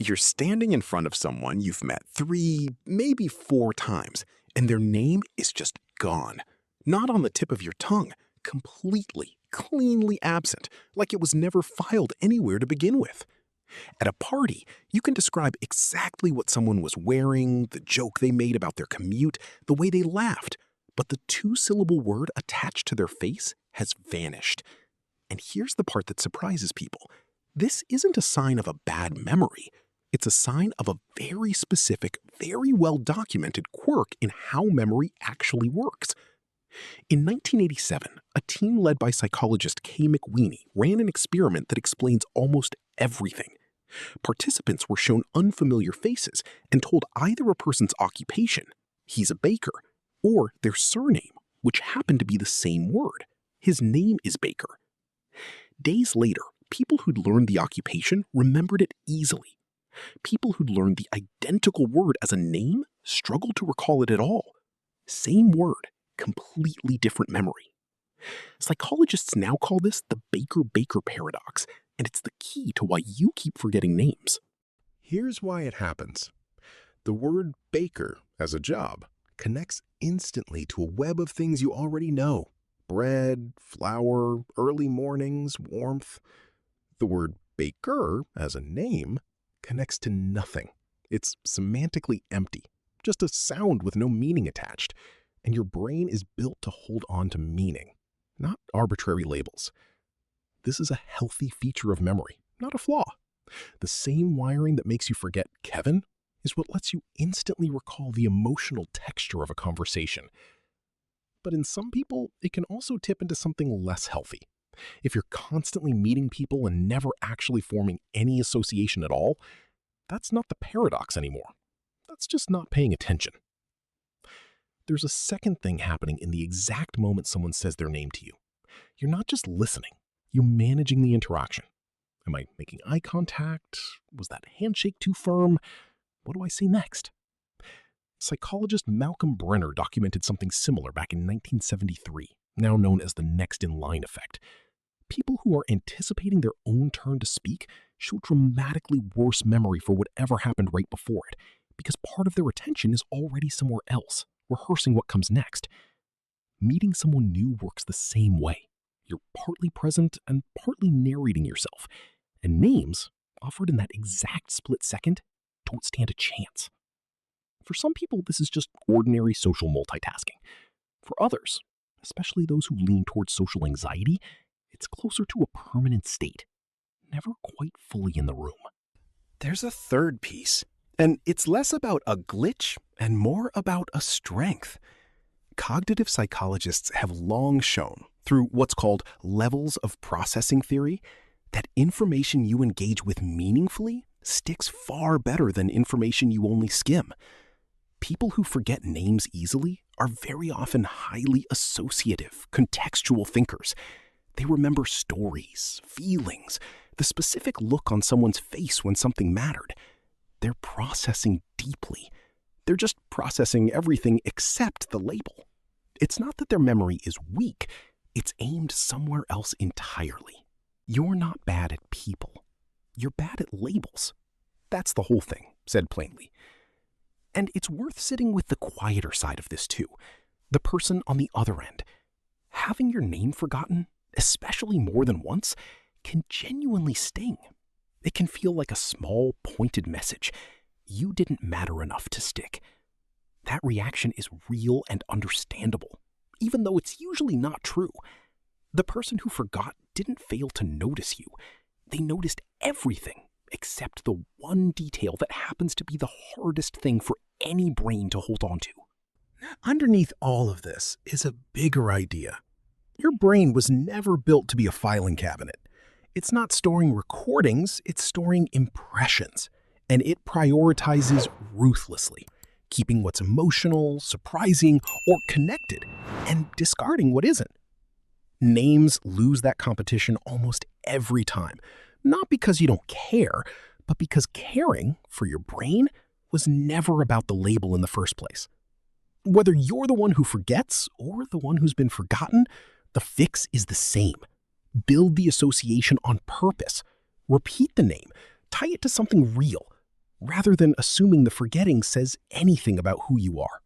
You're standing in front of someone you've met 3, maybe 4 times, and their name is just gone. Not on the tip of your tongue, completely, cleanly absent, like it was never filed anywhere to begin with. At a party, you can describe exactly what someone was wearing, the joke they made about their commute, the way they laughed, but the 2-syllable word attached to their face has vanished. And here's the part that surprises people. This isn't a sign of a bad memory. It's a sign of a very specific, very well-documented quirk in how memory actually works. In 1987, a team led by psychologist Kay McWeeny ran an experiment that explains almost everything. Participants were shown unfamiliar faces and told either a person's occupation, he's a baker, or their surname, which happened to be the same word, his name is Baker. Days later, people who'd learned the occupation remembered it easily. People who'd learned the identical word as a name struggled to recall it at all. Same word, completely different memory. Psychologists now call this the Baker-Baker paradox, and it's the key to why you keep forgetting names. Here's why it happens. The word baker as a job connects instantly to a web of things you already know. Bread, flour, early mornings, warmth. The word baker as a name connects to nothing. It's semantically empty, just a sound with no meaning attached. And your brain is built to hold on to meaning, not arbitrary labels. This is a healthy feature of memory, not a flaw. The same wiring that makes you forget Kevin is what lets you instantly recall the emotional texture of a conversation. But in some people, it can also tip into something less healthy. If you're constantly meeting people and never actually forming any association at all, that's not the paradox anymore. That's just not paying attention. There's a second thing happening in the exact moment someone says their name to you. You're not just listening, you're managing the interaction. Am I making eye contact? Was that handshake too firm? What do I say next? Psychologist Malcolm Brenner documented something similar back in 1973, now known as the next-in-line effect. People who are anticipating their own turn to speak show dramatically worse memory for whatever happened right before it, because part of their attention is already somewhere else, rehearsing what comes next. Meeting someone new works the same way. You're partly present and partly narrating yourself, and names, offered in that exact split second, don't stand a chance. For some people, this is just ordinary social multitasking. For others, especially those who lean towards social anxiety, it's closer to a permanent state, never quite fully in the room. There's a third piece, and it's less about a glitch and more about a strength. Cognitive psychologists have long shown, through what's called levels of processing theory, that information you engage with meaningfully sticks far better than information you only skim. People who forget names easily are very often highly associative, contextual thinkers. They remember stories, feelings, the specific look on someone's face when something mattered. They're processing deeply. They're just processing everything except the label. It's not that their memory is weak. It's aimed somewhere else entirely. You're not bad at people. You're bad at labels. That's the whole thing, said plainly. And it's worth sitting with the quieter side of this too, the person on the other end. Having your name forgotten, especially more than once, can genuinely sting. It can feel like a small, pointed message. You didn't matter enough to stick. That reaction is real and understandable, even though it's usually not true. The person who forgot didn't fail to notice you. They noticed everything except the one detail that happens to be the hardest thing for any brain to hold on to. Underneath all of this is a bigger idea. Your brain was never built to be a filing cabinet. It's not storing recordings, it's storing impressions, and it prioritizes ruthlessly, keeping what's emotional, surprising, or connected, and discarding what isn't. Names lose that competition almost every time, not because you don't care, but because caring, for your brain, was never about the label in the first place. Whether you're the one who forgets or the one who's been forgotten, the fix is the same. Build the association on purpose. Repeat the name. Tie it to something real. rather than assuming the forgetting says anything about who you are.